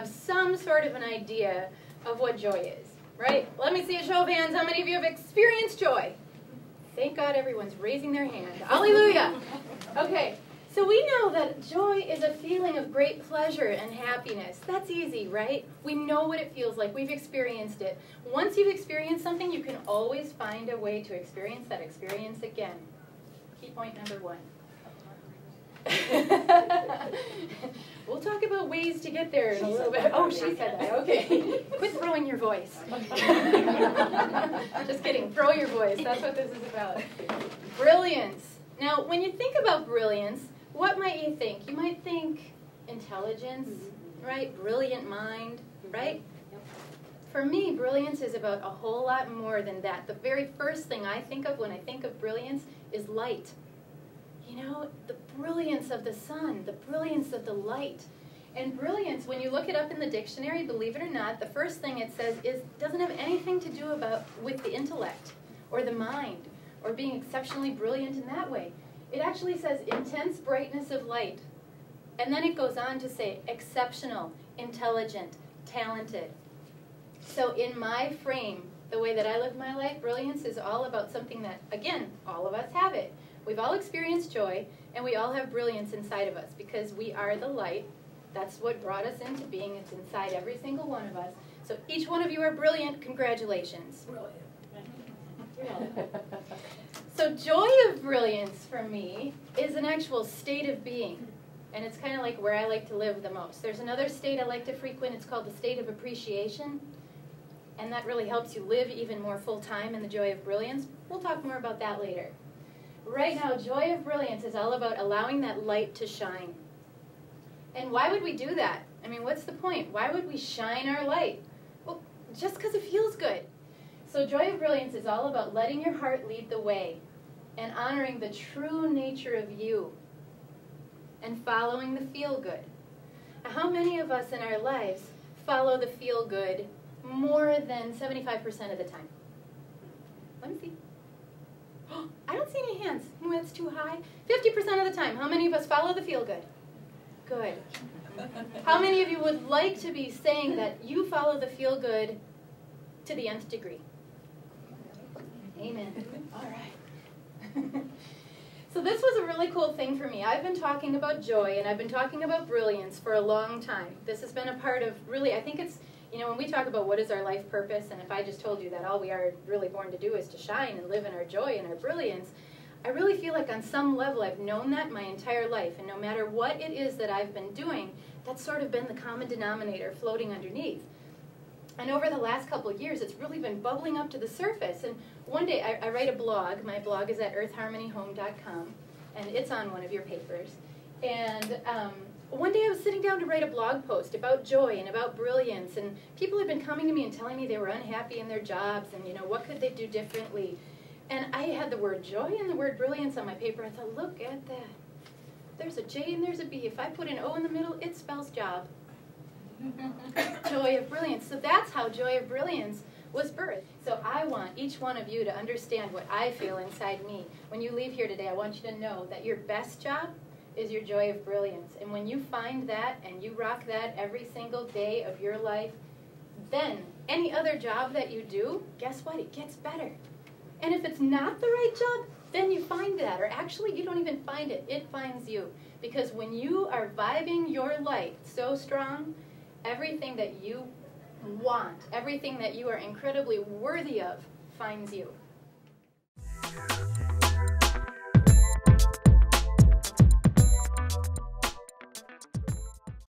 have some sort of an idea of what joy is, right? Let me see a show of hands. How many of you have experienced joy? Thank God everyone's raising their hand. Hallelujah. Okay, so we know that joy is a feeling of great pleasure and happiness. That's easy, right? We know what it feels like. We've experienced it. Once you've experienced something, you can always find a way to experience that experience again. Key point number 1. We'll talk about ways to get there in a little bit. Oh, she said that. Okay. Quit throwing your voice. Just kidding. Throw your voice. That's what this is about. Brilliance. Now, when you think about brilliance, what might you think? You might think intelligence, right? Brilliant mind, right? For me, brilliance is about a whole lot more than that. The very first thing I think of when I think of brilliance is light. You know, the brilliance of the sun, the brilliance of the light. And brilliance, when you look it up in the dictionary, believe it or not, the first thing it says is doesn't have anything to do with the intellect or the mind or being exceptionally brilliant in that way. It actually says intense brightness of light. And then it goes on to say exceptional, intelligent, talented. So in my frame, the way that I live my life, brilliance is all about something that, again, all of us have it. We've all experienced joy, and we all have brilliance inside of us because we are the light. That's what brought us into being. It's inside every single one of us. So each one of you are brilliant. Congratulations. Brilliant. So joy of brilliance for me is an actual state of being. And it's kind of like where I like to live the most. There's another state I like to frequent. It's called the state of appreciation. And that really helps you live even more full-time in the joy of brilliance. We'll talk more about that later. Right now, joy of brilliance is all about allowing that light to shine. And why would we do that? I mean, what's the point? Why would we shine our light? Well, just because it feels good. So joy of brilliance is all about letting your heart lead the way and honoring the true nature of you and following the feel-good. How many of us in our lives follow the feel-good more than 75% of the time? Let me see. I don't see any hands. Oh, that's too high. 50% of the time. How many of us follow the feel-good? Good. How many of you would like to be saying that you follow the feel-good to the nth degree? Amen. All right. So this was a really cool thing for me. I've been talking about joy and I've been talking about brilliance for a long time. This has been a part of, really, I think it's, you know, when we talk about what is our life purpose, and if I just told you that all we are really born to do is to shine and live in our joy and our brilliance, I really feel like on some level I've known that my entire life, and no matter what it is that I've been doing, that's sort of been the common denominator floating underneath. And over the last couple of years, it's really been bubbling up to the surface. And one day, I write a blog. My blog is at earthharmonyhome.com, and it's on one of your papers. And one day I was sitting down to write a blog post about joy and about brilliance, and people had been coming to me and telling me they were unhappy in their jobs, and you know, what could they do differently? And I had the word joy and the word brilliance on my paper. I thought, look at that. There's a J and there's a B. If I put an O in the middle, it spells job. Joy of brilliance. So that's how joy of brilliance was birthed. So I want each one of you to understand what I feel inside me. When you leave here today, I want you to know that your best job is your joy of brilliance. And when you find that and you rock that every single day of your life, then any other job that you do, guess what? It gets better. And if it's not the right job, then you find that. Or actually, you don't even find it. It finds you. Because when you are vibing your light so strong, everything that you want, everything that you are incredibly worthy of, finds you.